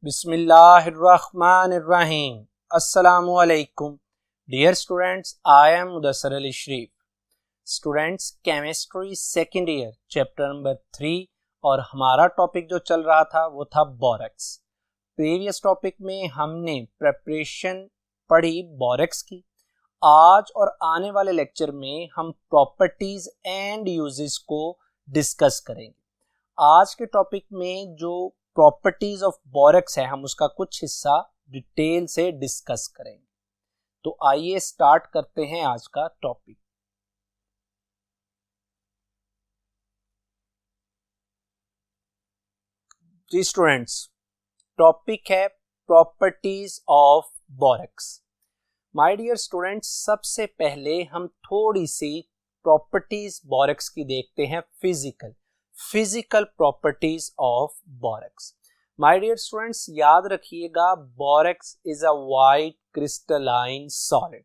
बिस्मिल्लाहिर्रहमानिर्रहीम। अस्सलामुअलैकुम dear students, I am Mudassir Ali Sharif. Students, chemistry second year chapter number 3 और हमारा टॉपिक जो चल रहा था वो था बोरेक्स। प्रीवियस टॉपिक में हमने प्रेपरेशन पढ़ी बोरेक्स की। आज और आने वाले लेक्चर में हम प्रॉपर्टीज एंड यूजेस को डिस्कस करेंगे। आज के टॉपिक में जो प्रॉपर्टीज ऑफ बोरेक्स है हम उसका कुछ हिस्सा डिटेल से डिस्कस करेंगे। तो आइए स्टार्ट करते हैं आज का टॉपिक। जी स्टूडेंट्स, टॉपिक है properties of borax. My dear students, सबसे पहले हम थोड़ी सी प्रॉपर्टीज बोरेक्स की देखते हैं। Physical properties of borax. My dear students, याद रखिएगा borax is a white crystalline solid.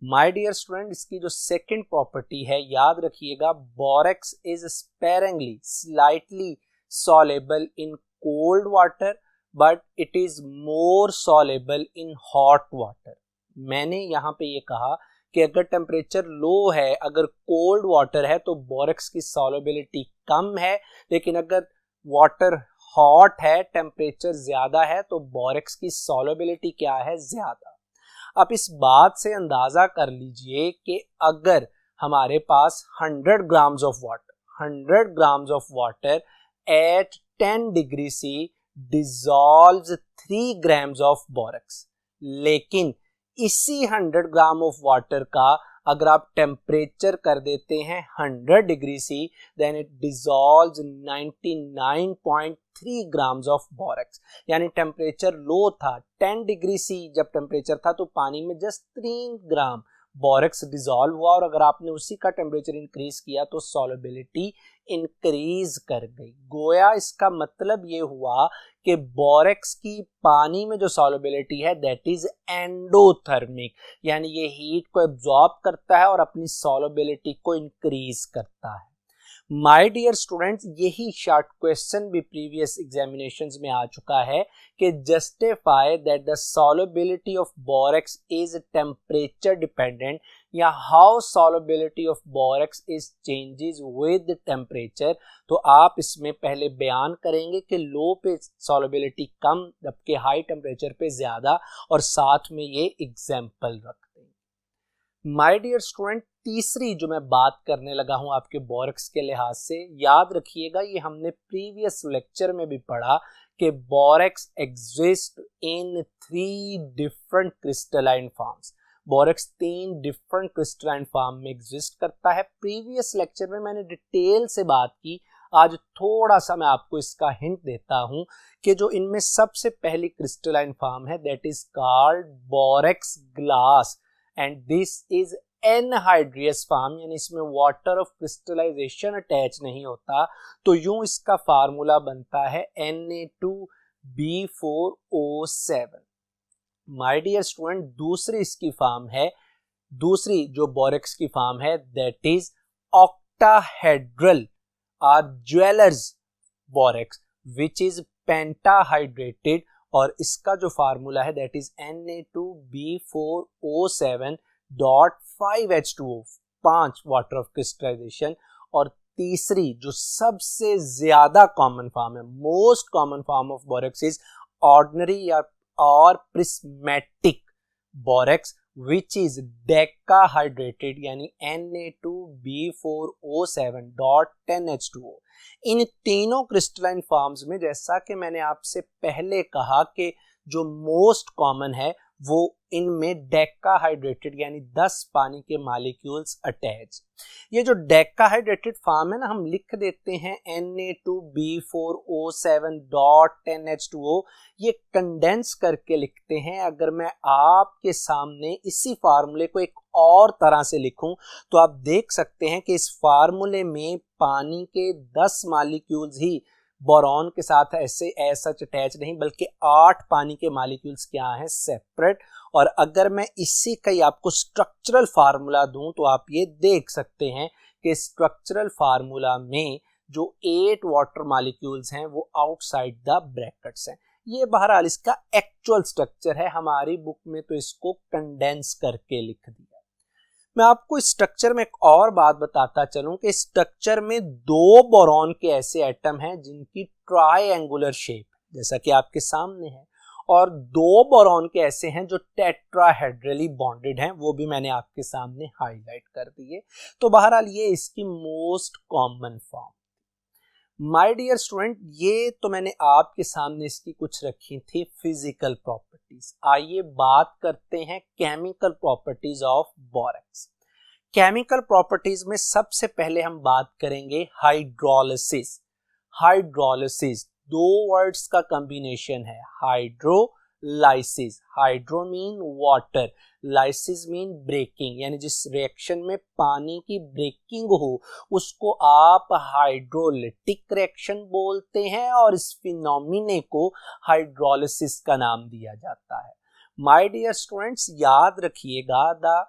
My dear student, इसकी जो सेकंड प्रॉपर्टी है याद रखिएगा, borax is sparingly slightly soluble in cold water but it is more soluble in hot water। मैंने यहाँ पे ये कहा कि अगर टेम्परेचर लो है, अगर कोल्ड वाटर है तो बोरेक्स की सॉल्युबिलिटी कम है, लेकिन अगर वाटर हॉट है, टेम्परेचर ज्यादा है, तो बोरेक्स की सॉल्युबिलिटी क्या है? ज्यादा। अब इस बात से अंदाजा कर लीजिए कि अगर हमारे पास 100 grams of water at 10 degree C dissolves 3 grams of borax, लेकिन इसी 100 ग्राम ऑफ वाटर का अगर आप टेम्परेचर कर देते हैं 100 degree C, then it dissolves 99.3 grams of borax. यानी टेम्परेचर लो था, 10 डिग्री C जब टेम्परेचर था तो पानी में जस्ट 3 ग्राम बोरेक्स डिसॉल्व हुआ, और अगर आपने उसी का टेम्परेचर इंक्रीज किया तो सॉल्युबिलिटी इंक्रीज कर गई। गोया इसका मतलब ये हुआ कि बोरेक्स की पानी में जो सॉल्युबिलिटी है दैट इज एंडोथर्मिक, यानी ये हीट को एब्जॉर्ब करता है और अपनी सॉल्युबिलिटी को इंक्रीज करता है। माय डियर स्टूडेंट्स, यही शॉर्ट क्वेश्चन भी प्रीवियस एग्जामिनेशंस में आ चुका है कि justify that the solubility of borax is temperature dependent, या how solubility of borax is changes with temperature. तो आप इसमें पहले बयान करेंगे कि लो पे सॉल्युबिलिटी कम जबकि हाई टेम्परेचर पे ज्यादा, और साथ में ये एग्जाम्पल रखते हैं। माय डियर स्टूडेंट, तीसरी जो मैं बात करने लगा हूं आपके बोरेक्स के लिहाज से, याद रखिएगा ये हमने प्रीवियस लेक्चर में भी पढ़ा कि borax exist in 3 different crystalline forms. Borax 3 different crystalline form में एग्जिस्ट करता है। प्रीवियस लेक्चर में मैंने डिटेल से बात की, आज थोड़ा सा मैं आपको इसका हिंट देता हूं कि जो इनमें सबसे पहली क्रिस्टलाइन फॉर्म है that is called borax glass, and this is anhydrous form, यानी इसमें वाटर ऑफ क्रिस्टलाइजेशन अटैच नहीं होता। तो यूं इसका फार्मूला बनता है Na2B4O7। माय डियर स्टूडेंट, दूसरी इसकी फॉर्म है, दूसरी जो बोरेक्स की फॉर्म है दैट इज ऑक्टाहेड्रल और jewellers borax which is pentahydrated, और इसका जो फार्मूला है दैट इज Na2B4O7.5H2O, 5 वाटर ऑफ क्रिस्टलाइजेशन। और तीसरी जो सबसे ज्यादा कॉमन फॉर्म है, most common form of borax is ordinary और prismatic borax which is decahydrated, यानी Na2B4O7.10H2O। इन तीनों क्रिस्टलाइन फॉर्म्स में जैसा कि मैंने आपसे पहले कहा कि जो मोस्ट कॉमन है वो इनमें डेकाहाइड्रेटेड यानी 10 पानी के मॉलिक्यूल्स अटैच। ये जो डेकाहाइड्रेटेड फॉर्म है ना, हम लिख देते हैं Na2B4O7.10H2O, ये कंडेंस करके लिखते हैं। अगर मैं आपके सामने इसी फार्मूले को एक और तरह से लिखूं तो आप देख सकते हैं कि इस फार्मूले में पानी के 10 मॉलिक्यूल्स ही बोरॉन के साथ ऐसे सच अटैच नहीं, बल्कि 8 पानी के मॉलिक्यूल्स क्या हैं? सेपरेट। और अगर मैं इसी का ही आपको स्ट्रक्चरल फार्मूला दूं तो आप ये देख सकते हैं कि स्ट्रक्चरल फार्मूला में जो 8 वाटर मॉलिक्यूल्स हैं वो आउटसाइड द ब्रैकेट्स हैं। ये बहरहाल इसका एक्चुअल स्ट्रक्चर है, हमारी बुक में तो इसको कंडेंस करके लिख दिया। मैं आपको इस स्ट्रक्चर में एक और बात बताता चलूं कि स्ट्रक्चर में 2 बोरॉन के ऐसे एटम हैं जिनकी ट्रायंगुलर शेप जैसा कि आपके सामने है, और 2 बोरॉन के ऐसे हैं जो टेट्राहेड्रली बॉन्डेड हैं, वो भी मैंने आपके सामने हाईलाइट कर दिए। तो बहरहाल ये इसकी most common form. My dear student, ये तो मैंने आपके सामने इसकी कुछ रखी थी फिजिकल प्रॉपर्टीज। आइए बात करते हैं chemical properties of borax. Chemical properties में सबसे पहले हम बात करेंगे हाइड्रोलिसिस। हाइड्रोलिसिस 2 वर्ड्स का कॉम्बिनेशन है, hydrolysis. Hydro mean water, lysis mean breaking, यानी जिस रिएक्शन में पानी की ब्रेकिंग हो उसको आप हाइड्रोलिटिक रिएक्शन बोलते हैं, और इस फिनोमिने को हाइड्रोलिसिस का नाम दिया जाता है। माय डियर स्टूडेंट्स, याद रखिएगा, the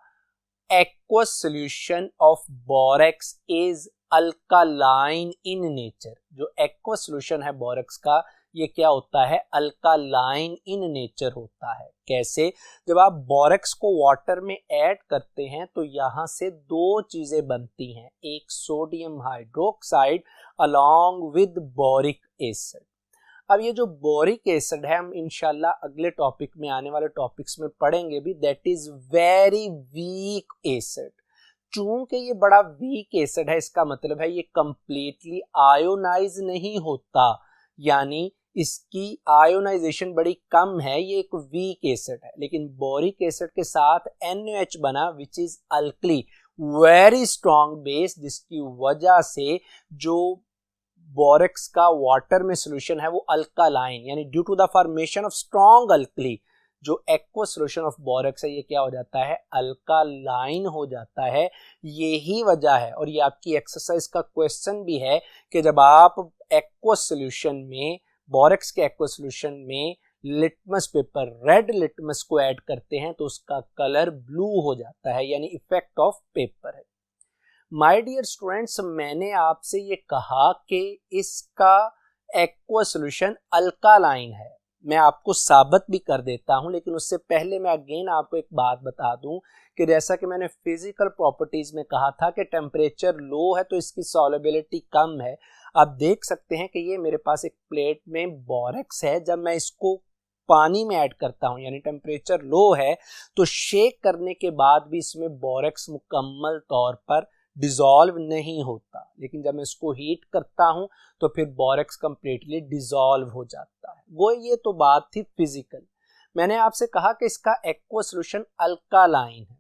aqueous solution of borax is alkaline in nature। जो aqueous solution है बोरेक्स का, ये क्या होता है, अल्कालाइन इन नेचर होता है। कैसे? जब आप बोरेक्स को वाटर में ऐड करते हैं तो यहाँ से 2 चीजें बनती हैं, एक sodium hydroxide along with boric acid. अब ये जो बोरिक एसिड है हम इंशाल्लाह अगले टॉपिक में, आने वाले टॉपिक्स में पढ़ेंगे भी, that is very weak acid. चूंकि ये बड़ा वीक एसिड है, इसका मतलब है ये कंप्लीटली आयोनाइज नहीं होता, यानी इसकी आयोनाइजेशन बड़ी कम है, ये एक वीक एसिड है। लेकिन बोरिक एसिड के साथ NaOH बना which is alkali, very strong base, जिसकी वजह से जो बोरेक्स का वाटर में सॉल्यूशन है वो अल्कालाइन, यानी due to the formation of strong alkali, जो एक्वस सॉल्यूशन ऑफ बोरेक्स है ये क्या हो जाता है, अल्कालाइन हो जाता है। यही वजह है, और ये आपकी एक्सरसाइज का क्वेश्चन भी है कि जब आप एक्वस सॉल्यूशन में, बोरेक्स के एक्वस सॉल्यूशन में लिटमस पेपर, रेड लिटमस को ऐड करते हैं तो उसका कलर ब्लू हो जाता है, यानी इफेक्ट ऑफ पेपर है। माय डियर स्टूडेंट्स, मैंने आपसे ये कहा कि इसका एक्वस सॉल्यूशन अल्कालाइन है, मैं आपको साबित भी कर देता हूं, लेकिन उससे पहले मैं अगेन आपको एक बात बता दूं कि जैसा कि मैंने फिजिकल प्रॉपर्टीज में कहा था कि टेम्परेचर लो है तो इसकी सॉल्युबिलिटी कम है। आप देख सकते हैं कि ये मेरे पास एक प्लेट में बोरेक्स है, जब मैं इसको पानी में ऐड करता हूं यानी टेम्परेचर लो है तो शेक करने के बाद भी इसमें बोरेक्स मुकम्मल तौर पर डिसॉल्व नहीं होता, लेकिन जब मैं इसको हीट करता हूं तो फिर बोरेक्स कंप्लीटली डिसॉल्व हो जाता है। वो ये तो बात थी फिजिकल। मैंने आपसे कहा कि इसका एक्वस सॉल्यूशन अल्कालाइन है।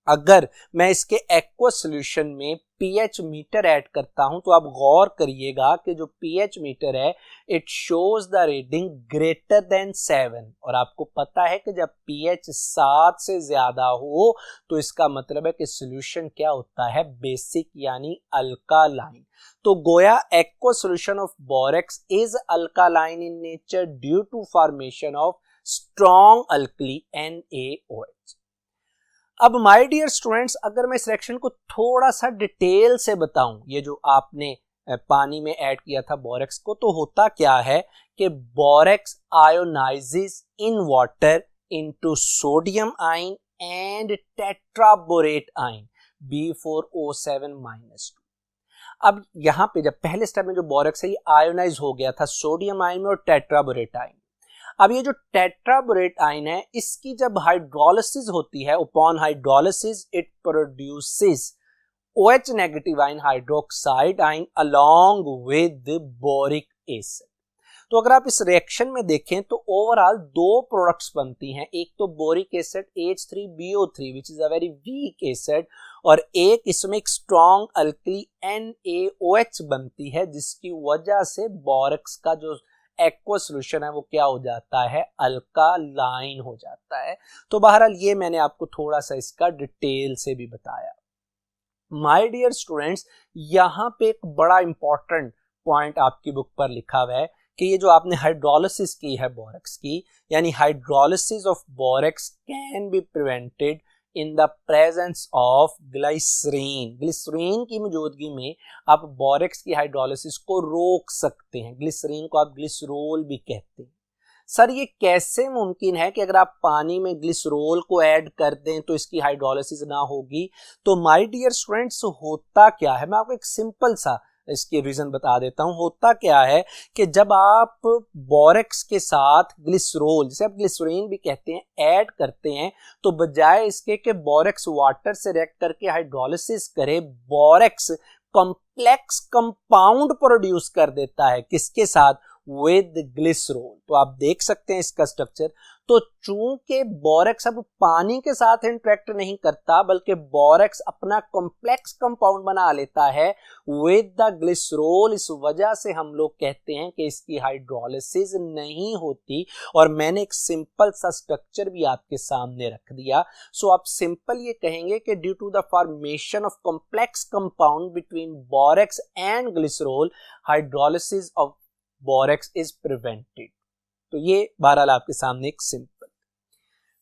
अगर मैं इसके एक्वस सॉल्यूशन में पीएच मीटर ऐड करता हूं तो आप गौर करिएगा कि जो पीएच मीटर है it shows the reading greater than 7, और आपको पता है कि जब पीएच 7 से ज्यादा हो तो इसका मतलब है कि सॉल्यूशन क्या होता है, बेसिक यानी अल्कालाइन। तो गोया aqueous solution of borax is alkaline in nature due to formation of strong alkali NaOH। अब माय डियर स्टूडेंट्स, अगर मैं इस रिएक्शन को थोड़ा सा डिटेल से बताऊं, ये जो आपने पानी में ऐड किया था बोरेक्स को, तो होता क्या है कि borax ionizes in water into sodium ion and tetraborate ion B4O7-2। अब यहां पे जब पहले स्टेप में जो बोरेक्स है ये आयोनाइज हो गया था सोडियम आयन में और टेट्राबोरेट आयन। अब ये जो टेट्राबोरेट आयन है इसकी जब हाइड्रोलिसिस होती है, upon hydrolysis it produces OH negative ion hydroxide ion along with boric acid. तो अगर आप इस रिएक्शन में देखें तो ओवरऑल 2 प्रोडक्ट्स बनती हैं, एक तो boric acid H3BO3 which is a very weak acid, और एक इसमें एक स्ट्रॉन्ग अल्कली NaOH बनती है, जिसकी वजह से बोरेक्स का जो एक्वस सॉल्यूशन है वो क्या हो जाता है, अल्कालाइन हो जाता है। तो बहरहाल ये मैंने आपको थोड़ा सा इसका डिटेल से भी बताया। माय डियर स्टूडेंट्स, यहाँ पे एक बड़ा इंपॉर्टेंट पॉइंट आपकी बुक पर लिखा हुआ है कि ये जो आपने हाइड्रोलिसिस की है बोरेक्स की, यानी hydrolysis of borax can be prevented in the presence of glycerine. Glycerine की मौजूदगी में आप बोरेक्स की हाइड्रोलिसिस को रोक सकते हैं। ग्लिसरीन को आप ग्लिसरोल भी कहते हैं। सर ये कैसे मुमकिन है कि अगर आप पानी में ग्लिसरॉल को ऐड कर दें तो इसकी हाइड्रोलिसिस ना होगी? तो माय डियर स्टूडेंट्स, होता क्या है, मैं आपको एक सिंपल सा इसके रीजन बता देता हूं। होता क्या है कि जब आप बोरेक्स के साथ ग्लिसरॉल, जिसे आप ग्लिसरीन भी कहते हैं, ऐड करते हैं, तो बजाय इसके कि बोरेक्स वाटर से रिएक्ट करके हाइड्रोलिसिस करे, बोरेक्स कॉम्प्लेक्स कंपाउंड प्रोड्यूस कर देता है। किसके साथ? With glycerol. तो आप देख सकते हैं इसका स्ट्रक्चर। तो चूंकि बोरेक्स अब पानी के साथ इंटरेक्ट नहीं करता, बल्कि बोरेक्स अपना कॉम्प्लेक्स कंपाउंड बना लेता है विद द ग्लिसरॉल, इस वजह से हम लोग कहते हैं कि इसकी हाइड्रोलिसिस नहीं होती। और मैंने एक सिंपल सा स्ट्रक्चर भी आपके सामने रख दिया। सो आप सिंपल ये कहेंगे कि due to the formation of complex compound between borax and glycerol, hydrolysis of borax is prevented. तो ये बहरहाल आपके सामने एक simple.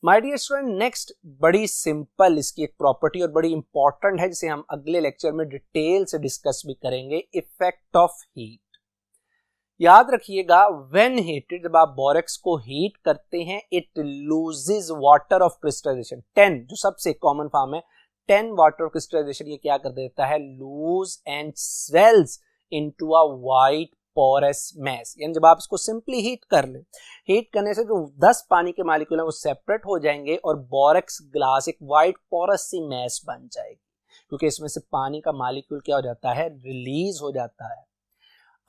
My dear student, next बड़ी सिंपल इसकी एक प्रॉपर्टी और बड़ी इंपॉर्टेंट है, जिसे हम अगले लेक्चर में डिटेल से डिस्कस भी करेंगे, इफेक्ट ऑफ हीट। याद रखिएगा, व्हेन हीटेड, जब आप बोरेक्स को हीट करते हैं, it loses water of crystallisation. 10 जो सबसे कॉमन फॉर्म है, 10 वाटर ऑफ क्रिस्टलाइजेशन, ये क्या कर देता है? Lose and swells into a white porous mass. यानी जब आप इसको सिंपली हीट कर लें, हीट करने से जो 10 पानी के मॉलिक्यूल हैं वो सेपरेट हो जाएंगे और बोरेक्स ग्लास एक वाइट पोरस सी मैस बन जाएगी, क्योंकि इसमें से पानी का मॉलिक्यूल क्या हो जाता है? रिलीज हो जाता है।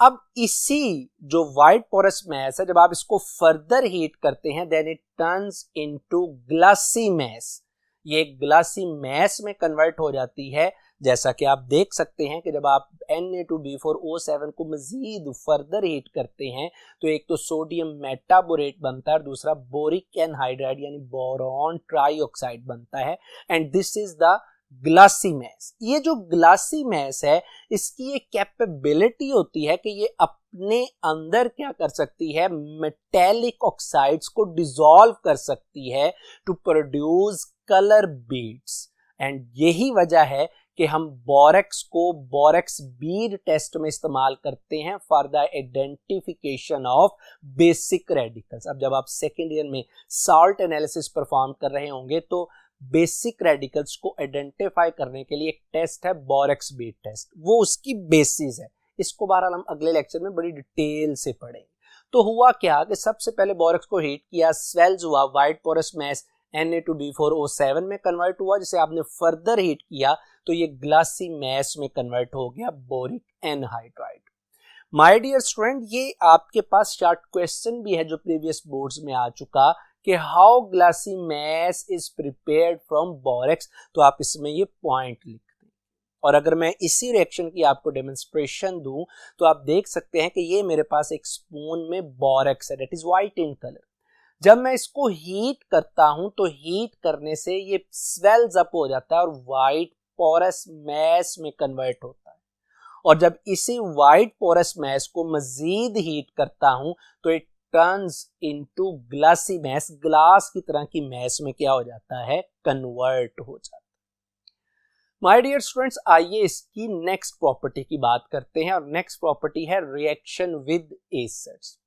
अब इसी जो वाइट पोरस मैस है, जब आप इसको फर्दर हीट करते हैं, then it turns into glassy mass. ये ग्लासी मैस में कन्वर्ट हो जाती है। जैसा कि आप देख सकते हैं कि जब आप Na2B4O7 को मजीद फर्दर हीट करते हैं, तो एक तो सोडियम मेटाबोरेट बनता है और दूसरा बोरिक एनहाइड्राइड यानी बोरॉन ट्राइऑक्साइड बनता है, and this is the glassy mass. ये जो ग्लासी मैस है, इसकी एक कैपेबिलिटी होती है कि ये अपने अंदर क्या कर सकती है? मेटेलिक ऑक्साइड्स को डिसॉल्व कर सकती है to produce colour beads. And यही वजह है कि हम बोरेक्स को बोरेक्स बीड टेस्ट में इस्तेमाल करते हैं for the identification of basic radicals. अब जब आप सेकेंड ईयर में सॉल्ट एनालिसिस परफॉर्म कर रहे होंगे, तो बेसिक रेडिकल्स को आइडेंटिफाई करने के लिए एक टेस्ट है बोरेक्स बीड टेस्ट, वो उसकी बेसिस है। इसको बहरहाल हम अगले लेक्चर में बड़ी डिटेल से पढ़ेंगे। तो हुआ क्या कि सबसे पहले बोरेक्स को हीट किया, स्वेल्स हुआ, वाइट पोरस मैस Na2B4O7 में कन्वर्ट हुआ, जिसे आपने फर्दर हीट किया तो ये ग्लासी मैस में कन्वर्ट हो गया boric anhydride. My dear student, ये आपके पास शॉर्ट क्वेश्चन भी है जो प्रीवियस बोर्ड्स में आ चुका कि how glassy mass is prepared from borax. तो आप इसमें ये पॉइंट लिख दें, और अगर मैं इसी रिएक्शन की आपको डेमोन्स्ट्रेशन दूं, तो आप देख सकते हैं कि ये मेरे पास एक स्पून में बोरेक्स है, that is white in colour. जब मैं इसको हीट करता हूं, तो हीट करने से ये स्वेल्स अप हो जाता है और व्हाइट पोरस मैस में कन्वर्ट होता है। और जब इसी व्हाइट पोरस मैस को मजीद हीट करता हूं, तो it turns into glassy mass, glass की तरह की मैस में क्या हो जाता है? कन्वर्ट हो जाता है। माय डियर स्टूडेंट्स, आइए इसकी नेक्स्ट प्रॉपर्टी की बात करते हैं, और नेक्स्ट प्रॉपर्टी है रिएक्शन विद एसिड्स।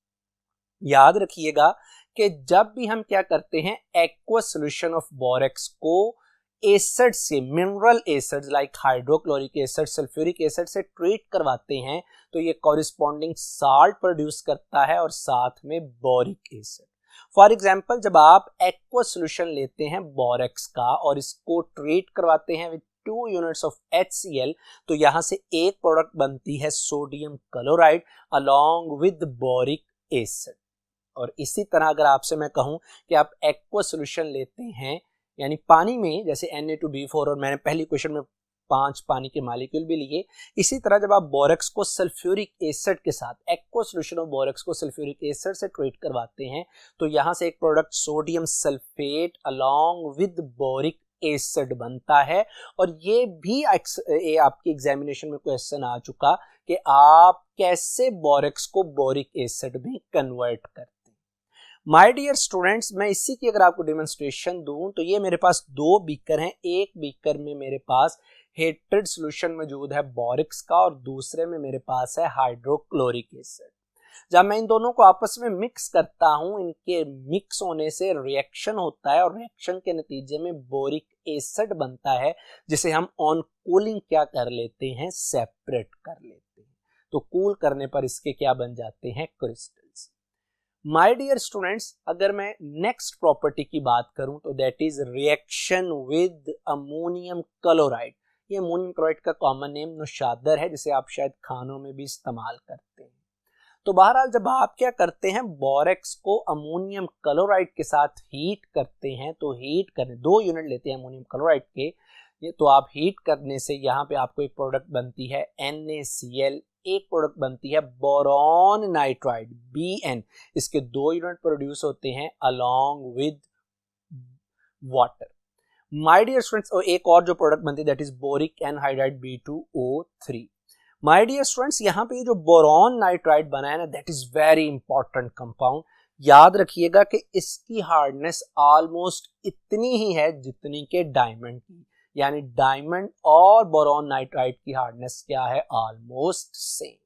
याद रखिएगा कि जब भी हम क्या करते हैं, एक्वस सॉल्यूशन ऑफ बोरेक्स को एसिड से, mineral acids like hydrochloric acid, sulphuric acid से ट्रीट करवाते हैं, तो ये कॉरिस्पॉन्डिंग साल्ट प्रोड्यूस करता है और साथ में बोरिक एसिड। फॉर एग्जांपल, जब आप एक्वस सॉल्यूशन लेते हैं बोरेक्स का और इसको ट्रीट करवाते हैं विद 2 यूनिट्स ऑफ HCl, तो यहां से एक प्रोडक्ट बनती है sodium chloride along with boric acid. और इसी तरह अगर आपसे मैं कहूं कि आप एक्वस सॉल्यूशन लेते हैं, यानी पानी में, जैसे Na2B4, और मैंने पहली क्वेश्चन में 5 पानी के मॉलिक्यूल भी लिए, इसी तरह जब आप बोरेक्स को सल्फ्यूरिक एसिड के साथ, एक्वस सॉल्यूशन ऑफ बोरेक्स को सल्फ्यूरिक एसिड से ट्रीट करवाते हैं, तो यहां से एक product sodium sulphate along with boric acid बनता है। और ये भी आपकी एग्जामिनेशन में क्वेश्चन आ चुका कि आप कैसे बोरेक्स को बोरिक एसिड में कन्वर्ट करते हैं। माय डियर स्टूडेंट्स, मैं इसी की अगर आपको डेमोन्स्ट्रेशन दूं, तो ये मेरे पास 2 बीकर हैं। एक बीकर में मेरे पास हेटेड सॉल्यूशन मौजूद है बोरिक्स का, और दूसरे में मेरे पास है हाइड्रोक्लोरिक एसिड। जब मैं इन दोनों को आपस में मिक्स करता हूं, इनके मिक्स होने से रिएक्शन होता है और रिएक्शन के नतीजे में बोरिक एसिड बनता है, जिसे हम ऑन कूलिंग क्या कर लेते हैं, सेपरेट कर लेते हैं। तो कूल करने पर इसके क्या बन जाते हैं, क्रिस्टल्स। माय डियर स्टूडेंट्स, अगर मैं नेक्स्ट प्रॉपर्टी की बात करूं तो that is reaction with ammonium chloride. ये अमोनियम क्लोराइड का कॉमन नेम नौशादर है, जिसे आप शायद खानों में भी इस्तेमाल करते हैं। तो बहरहाल जब आप क्या करते हैं, बोरेक्स को अमोनियम क्लोराइड के साथ हीट करते हैं, तो हीट करने 2 यूनिट लेते हैं अमोनियम क्लोराइड के, ये तो आप हीट करने से यहाँ पे आपको एक प्रोडक्ट बनती है NaCl, एक प्रोडक्ट बनती है बोरॉन नाइट्राइड Bn। इसके 2 यूनिट प्रोड्यूस होते हैं along with water. My dear students, और एक और जो प्रोडक्ट बनती है that is boric anhydride B2O3। My dear students, यहाँ पे जो बोरॉन नाइट्राइड बना है ना, that is very important compound. याद रखिएगा कि इसकी हार्डनेस ऑलमोस्ट इतनी ही है जितनी के डायमंड की, यानी डायमंड और बोरॉन नाइट्राइड की हार्डनेस क्या है, ऑलमोस्ट सेम।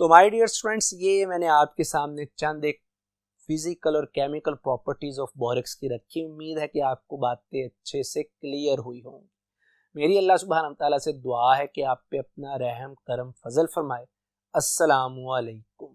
तो माय डियर स्टूडेंट्स, ये मैंने आपके सामने चंद एक फिजिकल और केमिकल प्रॉपर्टीज ऑफ बोरेक्स की रखी। उम्मीद है कि आपको बातें अच्छे से क्लियर हुई होंगी। मेरी अल्लाह सुब्हानहू तआला से दुआ है कि आप पे अपना रहम करम फजल फरमाए। अस्सलामु अलैकुम।